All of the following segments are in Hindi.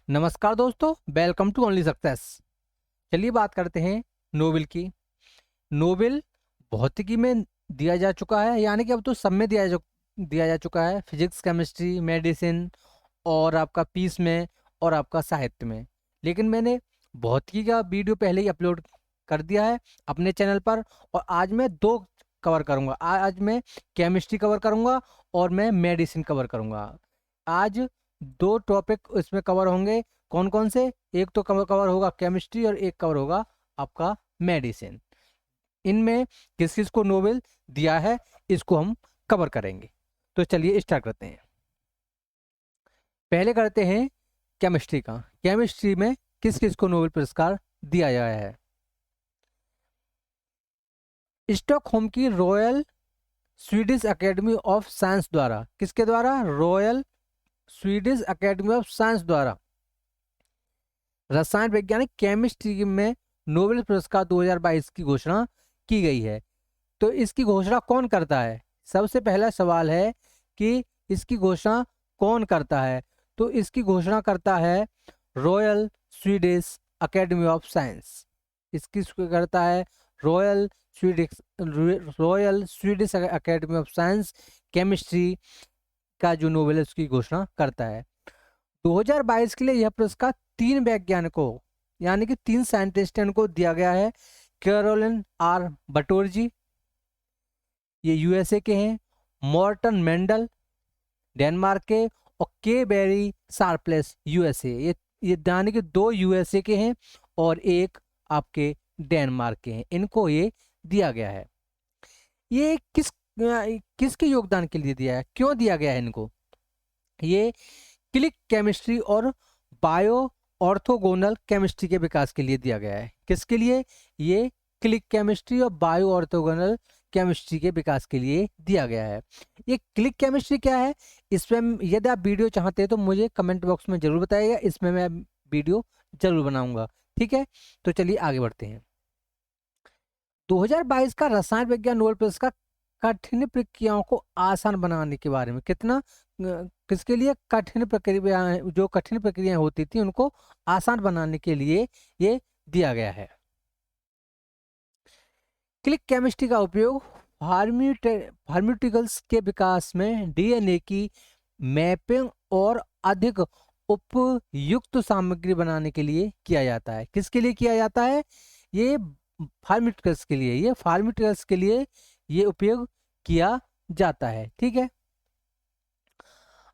नमस्कार दोस्तों, वेलकम टू ओनली सक्सेस। चलिए बात करते हैं नोबेल की। नोबेल भौतिकी में दिया जा चुका है, यानी कि अब तो सब में दिया जा चुका है। फिजिक्स, केमिस्ट्री, मेडिसिन और आपका पीस में और आपका साहित्य में। लेकिन मैंने भौतिकी का वीडियो पहले ही अपलोड कर दिया है अपने चैनल पर, और आज मैं दो कवर करूंगा। आज मैं केमिस्ट्री कवर करूंगा और मैं मेडिसिन कवर करूंगा। आज दो टॉपिक इसमें कवर होंगे। कौन कौन से? एक तो कवर होगा केमिस्ट्री और एक कवर होगा आपका मेडिसिन। इनमें किस किस को नोबेल दिया है, इसको हम कवर करेंगे। तो चलिए स्टार्ट करते हैं। पहले करते हैं केमिस्ट्री का। केमिस्ट्री में किस किस को नोबेल पुरस्कार दिया गया है? स्टॉकहोम की royal Swedish academy of science द्वारा, किसके द्वारा? Royal Swedish academy of science द्वारा रसायन वैज्ञानिक केमिस्ट्री में नोबेल पुरस्कार 2022 की घोषणा की गई है। तो इसकी घोषणा कौन करता है? सबसे पहला सवाल है कि इसकी घोषणा कौन करता है। तो इसकी घोषणा करता है royal Swedish academy of science. इसकी करता है royal Swedish academy of science. Chemistry का जो नोबेल है उसकी घोषणा करता है। 2022 के लिए यह पुरस्कार 3 वैज्ञानिकों, यानी कि 3 साइंटिस्टों को दिया गया है। कैरोलिन आर बटोरजी, ये यूएसए के हैं। मॉर्टन मेंडल, डेनमार्क के। और के बेरी शार्पलेस, यूएसए। ये यानी कि 2 यूएसए के हैं और एक आपके डेनमार्क के हैं। इनको ये दिया गया है। ये किसके योगदान के लिए दिया है, क्यों दिया गया है इनको? ये क्लिक केमिस्ट्री और बायो ऑर्थोगोनल केमिस्ट्री के विकास के लिए दिया गया है। किसके लिए? ये क्लिक केमिस्ट्री और बायो ऑर्थोगोनल केमिस्ट्री के विकास के लिए दिया गया है। ये क्लिक केमिस्ट्री क्या है? इसमें यदि आप वीडियो चाहते हैं तो मुझे कमेंट बॉक्स में जरूर बताइएगा, इसमें मैं वीडियो जरूर बनाऊंगा। ठीक है, तो चलिए आगे बढ़ते हैं। 2022 का रसायन विज्ञान नोबेल पुरस्कार कठिन प्रक्रियाओं को आसान बनाने के बारे में, किसके लिए? कठिन प्रक्रियाएं, जो कठिन प्रक्रियाएं होती थी उनको आसान बनाने के लिए ये दिया गया है। क्लिक केमिस्ट्री का उपयोग फार्मास्यूटिकल्स के विकास में डीएनए की मैपिंग और अधिक उपयुक्त सामग्री बनाने के लिए किया जाता है। किसके लिए किया जाता है? ये फार्मास्यूटिकल्स के लिए। ये फार्मास्यूटिकल्स के लिए ये उपयोग किया जाता है। ठीक है।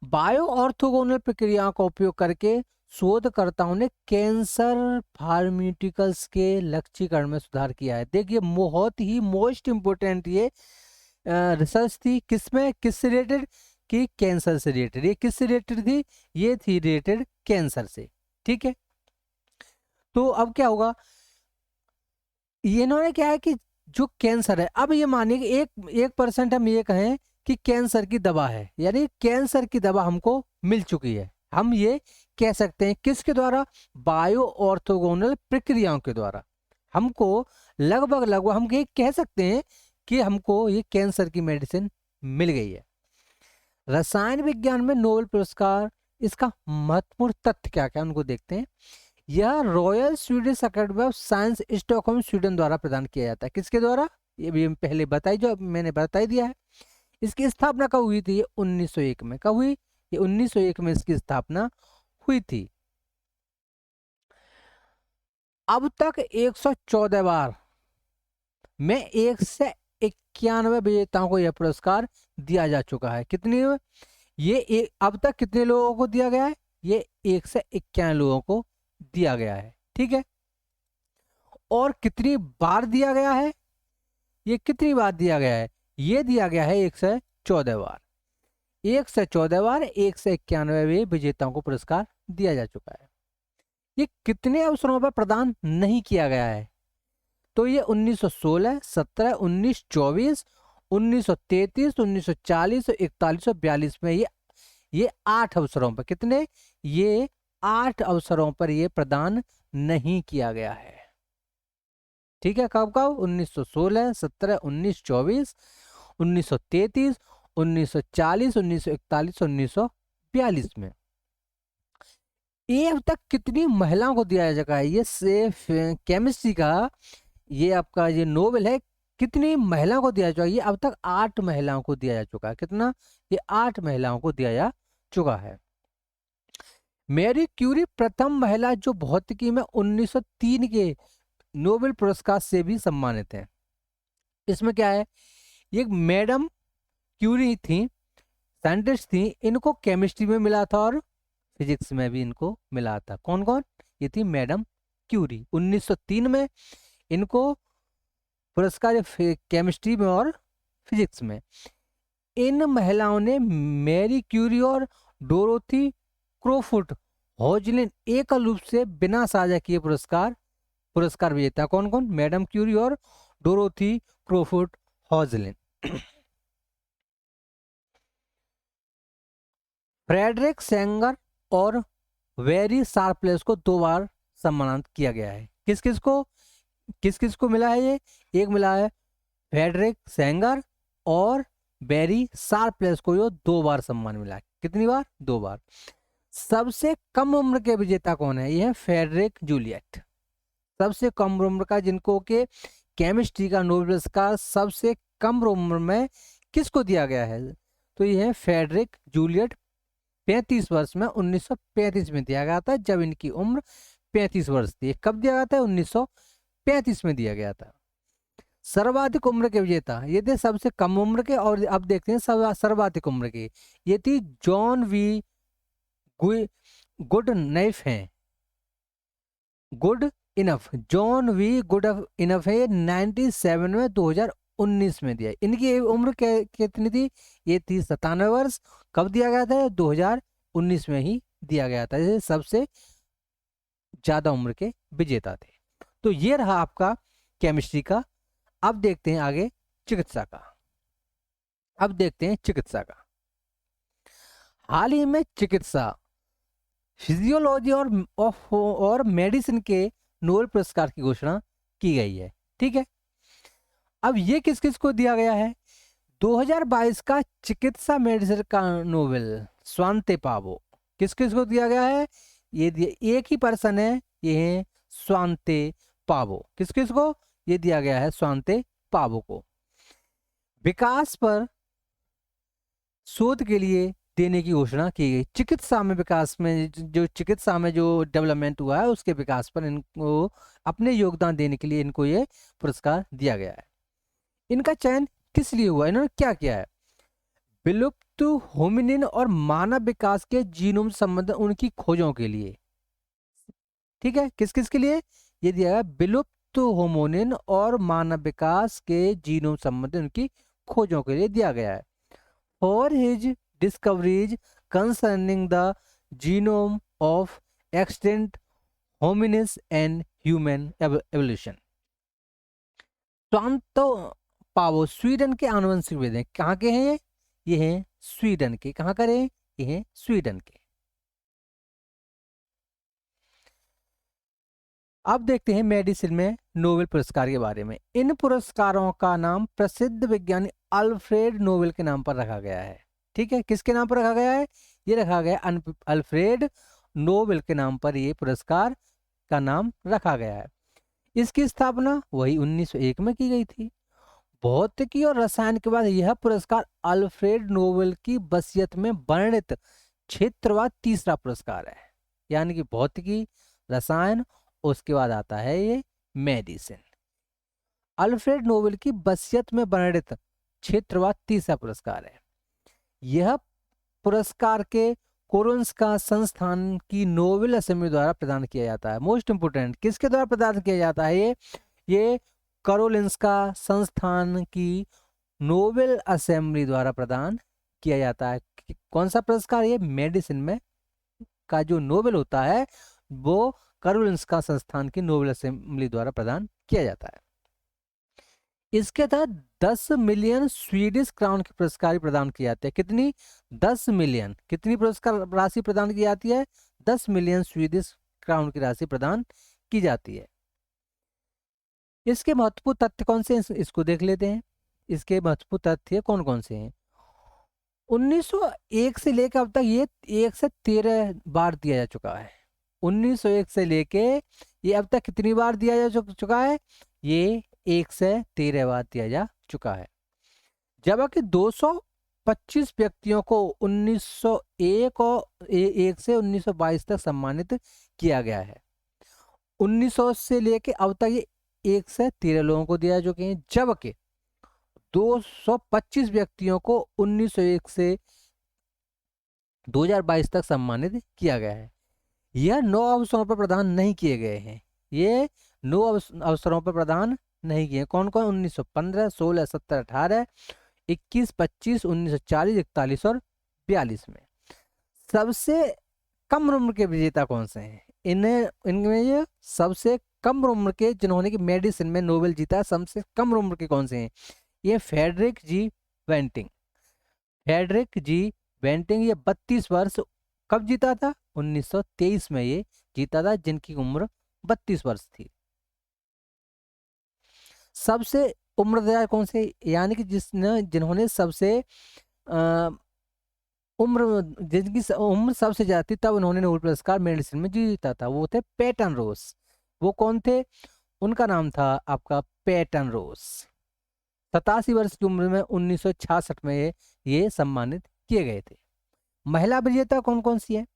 बायो ऑर्थोगोनल प्रक्रियाओं का उपयोग करके शोधकर्ताओं ने कैंसर फार्मास्यूटिकल्स के लक्ष्यीकरण में सुधार किया है। देखिए, बहुत ही मोस्ट इंपोर्टेंट ये रिसर्च थी। किसमें, किससे रिलेटेड? कि कैंसर से रिलेटेड। ये किससे रिलेटेड थी? ये थी रिलेटेड कैंसर से। ठीक है, तो अब क्या होगा? ये इन्होंने क्या है कि जो कैंसर है, अब ये मानिए कि 1% हम ये कहें कि कैंसर की दवा है, यानी कैंसर की दवा हमको मिल चुकी है। हम ये कह सकते हैं किसके द्वारा? बायो ऑर्थोगोनल प्रक्रियाओं के द्वारा हमको लगभग हम ये कह सकते हैं कि हमको ये कैंसर की मेडिसिन मिल गई है। रसायन विज्ञान में नोबेल पुरस्कार, इसका महत्वपूर्ण तथ्य क्या क्या उनको देखते हैं। यह royal Swedish academy of science Stockholm Sweden द्वारा प्रदान किया जाता है। किसके द्वारा? ये भी पहले बताई, जो मैंने बता ही दिया है। इसकी स्थापना कब हुई थी? ये 1901 में। कब हुई? ये 1901 में इसकी स्थापना हुई थी। अब तक 114 बार में 191 विजेताओं को यह पुरस्कार दिया जा चुका है। कितनी? अब तक कितने लोगों को दिया गया है? ये 191 लोगों को दिया गया है। ठीक है, और कितनी बार दिया गया है? ये कितनी बार दिया गया है? ये दिया गया है 114 बार। 114 बार 191 विजेताओं को पुरस्कार दिया जा चुका है। ये कितने अवसरों पर प्रदान नहीं किया गया है? तो ये 1916, 17, 19, 24, 1933, 1940, 41 और 42 में ये 8 अवसरों पर। कितने? ये 8 अवसरों पर ये प्रदान नहीं किया गया है। ठीक है, कब कब? 1916, 17, 19, 24, 1933, 1940, 1941, 1942 में। ये अब तक कितनी महिलाओं को दिया जा चुका है, ये केमिस्ट्री का ये आपका ये नोबेल है, कितनी महिलाओं को दिया जा चुका है? ये अब तक 8 महिलाओं को दिया जा चुका है। कितना? ये 8 महिलाओं को दिया जा चुका है। मैरी क्यूरी प्रथम महिला जो भौतिकी में 1903 के नोबेल पुरस्कार से भी सम्मानित है। इसमें क्या है, ये मैडम क्यूरी थी, साइंटिस्ट थी, इनको केमिस्ट्री में मिला था और फिजिक्स में भी इनको मिला था। कौन कौन? ये थी मैडम क्यूरी। 1903 में इनको पुरस्कार केमिस्ट्री में और फिजिक्स में। इन महिलाओं ने मैरी क्यूरी और डोरोथी क्रोफुट हॉजलिन एकल रूप से बिना साझा किए पुरस्कार विजेता। कौन कौन? मैडम क्यूरी और डोरोथी क्रोफुट हॉजलिन। फ्रेडरिक सेंगर और वेरी शार्पलेस को 2 बार सम्मानित किया गया है। किस किस को मिला है ये? एक मिला है फ्रेडरिक सेंगर और बेरी शार्पलेस को ये 2 बार सम्मान मिला है। कितनी बार? 2 बार। सबसे कम उम्र के विजेता कौन है? यह है फ्रेडरिक जूलियट। सबसे कम उम्र का, जिनको के केमिस्ट्री का नोबेल पुरस्कार सबसे कम उम्र में किसको दिया गया है? तो यह है फ्रेडरिक जूलियट। 35 वर्ष में 1935 में दिया गया था, जब इनकी उम्र 35 वर्ष थी। कब दिया गया था? 1935 में दिया गया था। सर्वाधिक उम्र के विजेता ये थे सबसे कम उम्र के, और अब देखते हैं सर्वाधिक उम्र के। ये थी जॉन वी गुड नैफ हैं, good enough, John we good enough है। 97 में 2019 में दिया। इनकी उम्र कितनी थी? ये थी 97 वर्ष। कब दिया गया था? 2019 में ही दिया गया था। ये सबसे ज्यादा उम्र के विजेता थे। तो ये रहा आपका केमिस्ट्री का। अब देखते हैं आगे चिकित्सा का। हाल ही में चिकित्सा, फिजियोलॉजी और मेडिसिन के नोबेल पुरस्कार की घोषणा की गई है। ठीक है, अब ये किस किस को दिया गया है? 2022 का चिकित्सा मेडिसिन का नोबेल स्वांते पावो किस किस को दिया गया है? ये एक ही पर्सन है, ये है स्वांते पावो। किस किस को ये दिया गया है? स्वांते पावो को। विकास पर शोध के लिए देने की घोषणा की गई। चिकित्सा में विकास में जो डेवलपमेंट हुआ है उसके विकास पर इनको अपने योगदान देने के लिए इनको ये पुरस्कार दिया गया है। इनका चयन किस लिए हुआ? इन्होंने क्या किया है? विलुप्त होमिनिन और मानव विकास के जीनोम संबंध उनकी खोजों के लिए। ठीक है, किस किस के लिए ये दिया है? विलुप्त होमिनिन और मानव विकास के जीनोम संबंध उनकी खोजों के लिए दिया गया है। For his discoveries concerning the genome of extinct hominids and human evolution। Svante Paabo Sweden के आनुवंशिकविद हैं। कहाँ के हैं ये हैं स्वीडन के। कहाँ का रहे? ये हैं स्वीडन के। अब देखते हैं मेडिसिन में नोबेल पुरस्कार के बारे में। इन पुरस्कारों का नाम प्रसिद्ध वैज्ञानिक अल्फ्रेड नोबेल के नाम पर रखा गया है। ठीक है, किसके नाम पर रखा गया है? ये रखा गया अल्फ्रेड नोबेल के नाम पर ये पुरस्कार का नाम रखा गया है। इसकी स्थापना वही 1901 में की गई थी। भौतिकी और रसायन के बाद यह पुरस्कार अल्फ्रेड नोबेल की वसीयत में वर्णित क्षेत्रवाद तीसरा पुरस्कार है। यानी कि भौतिकी, रसायन, उसके बाद आता है ये मेडिसिन। अल्फ्रेड नोबेल की वसीयत में वर्णित क्षेत्रवाद तीसरा पुरस्कार है। यह पुरस्कार के कोरुन्स्का संस्थान की नोबेल असेंबली द्वारा प्रदान किया जाता है। मोस्ट इंपोर्टेंट, किसके द्वारा प्रदान किया जाता है? ये कारोलिंस्का संस्थान की नोबेल असेंबली द्वारा प्रदान किया जाता है। कौन सा पुरस्कार? ये मेडिसिन में का जो नोबेल होता है वो कारोलिंस्का संस्थान की नोबेल असेंबली द्वारा प्रदान किया जाता है। इसके तहत 10 मिलियन स्वीडिश क्राउन की पुरस्कार प्रदान की जाती है। कितनी? 10 मिलियन। कितनी पुरस्कार राशि प्रदान की जाती है? 10 मिलियन स्वीडिश क्राउन की राशि प्रदान की जाती है। इसके महत्वपूर्ण तथ्य कौन से हैं? इसको देख लेते हैं। इसके महत्वपूर्ण तथ्य कौन कौन से हैं? 1901 से लेकर अब तक ये 1 से 13 बार दिया जा चुका है। 1901 से लेके ये अब तक कितनी बार दिया जा चुका है? ये 1 से 13 बार दिया जा चुका है। जबकि 225 व्यक्तियों को 1901 और 1 से 1922 तक सम्मानित किया गया है। 1900 से लेके अब तक ये 1 से 13 लोगों को दिया चुके हैं, जबकि 225 व्यक्तियों को 1901 से 2022 तक सम्मानित किया गया है। यह 9 अवसरों पर प्रदान नहीं किए गए हैं। ये 9 अवसरों पर प्रदान नहीं किए। कौन कौन? 1915, 16, 17, 18, 21, 25, 1940, 41 और 42 में। सबसे कम उम्र के विजेता कौन से हैं? इनमें ये सबसे कम उम्र के जिन्होंने कि मेडिसिन में नोबेल जीता है, सबसे कम उम्र के कौन से हैं? ये फ्रेडरिक जी बेंटिंग। फ्रेडरिक जी बेंटिंग ये 32 वर्ष कब जीता था? 1923 में ये जीता था, जिनकी उम्र 32 वर्ष थी। सबसे उम्रदराज कौन से? यानी कि जिन्होंने सबसे जिनकी उम्र सबसे ज्यादा थी, तब उन्होंने नोबेल पुरस्कार मेडिसिन में जीता था, वो थे पैटन रोस। वो कौन थे? उनका नाम था आपका पैटन रोस। 87 वर्ष की उम्र में 1966 में ये सम्मानित किए गए थे। महिला विजेता कौन कौन सी है?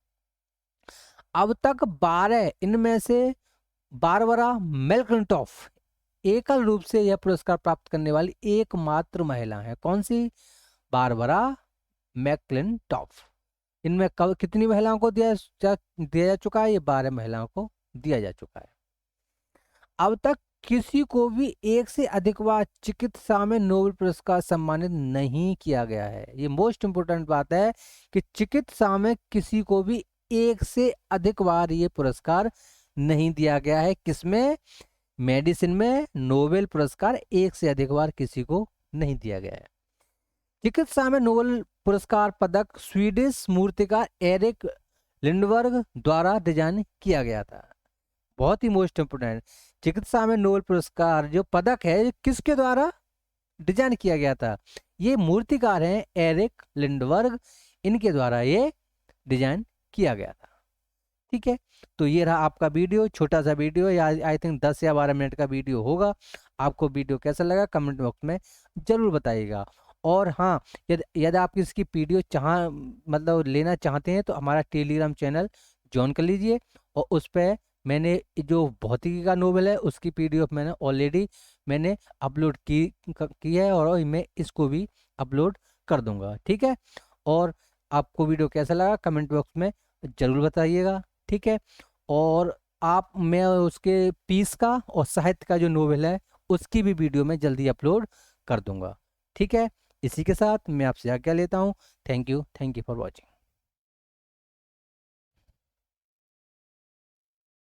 अब तक 12, इनमें से बारबरा मैकक्लिंटॉफ एकल रूप से यह पुरस्कार प्राप्त करने वाली एकमात्र महिला है। कौन सी? बारबरा मैकक्लिंटॉफ। इनमें कितनी महिलाओं को दिया जा चुका है? ये 12 महिलाओं को दिया जा चुका है। अब तक किसी को भी 1 से अधिक बार चिकित्सा में नोबेल पुरस्कार सम्मानित नहीं किया गया है। ये मोस्ट इंपोर्टेंट बात है कि चिकित्सा में किसी को भी 1 से अधिक बार ये पुरस्कार नहीं दिया गया है। किसमें? मेडिसिन में नोबेल पुरस्कार 1 से अधिक बार किसी को नहीं दिया गया है। चिकित्सा में नोबेल पुरस्कार पदक स्वीडिश मूर्तिकार एरिक लिंडबर्ग द्वारा डिजाइन किया गया था। बहुत ही मोस्ट इंपोर्टेंट, चिकित्सा में नोबेल पुरस्कार जो पदक है, ये किसके द्वारा डिजाइन किया गया था? ये मूर्तिकार हैं एरिक लिंडबर्ग, इनके द्वारा ये डिजाइन किया गया था। ठीक है, तो ये रहा आपका वीडियो, छोटा सा वीडियो, या आई थिंक 10 या 12 मिनट का वीडियो होगा। आपको वीडियो कैसा लगा कमेंट बॉक्स में जरूर बताइएगा। और हाँ, यदि आप इसकी पीडीएफ मतलब लेना चाहते हैं तो हमारा टेलीग्राम चैनल ज्वाइन कर लीजिए, और उस पर मैंने जो भौतिकी का नोवेल है उसकी पीडीएफ मैंने ऑलरेडी अपलोड की है, और मैं इसको भी अपलोड कर दूंगा। ठीक है, और आपको वीडियो कैसा लगा कमेंट बॉक्स में जरूर बताइएगा। ठीक है, और मैं उसके पीस का और साहित्य का जो नोवेल है उसकी भी वीडियो में जल्दी अपलोड कर दूंगा। ठीक है, इसी के साथ मैं आपसे आज्ञा लेता हूँ। Thank you for watching.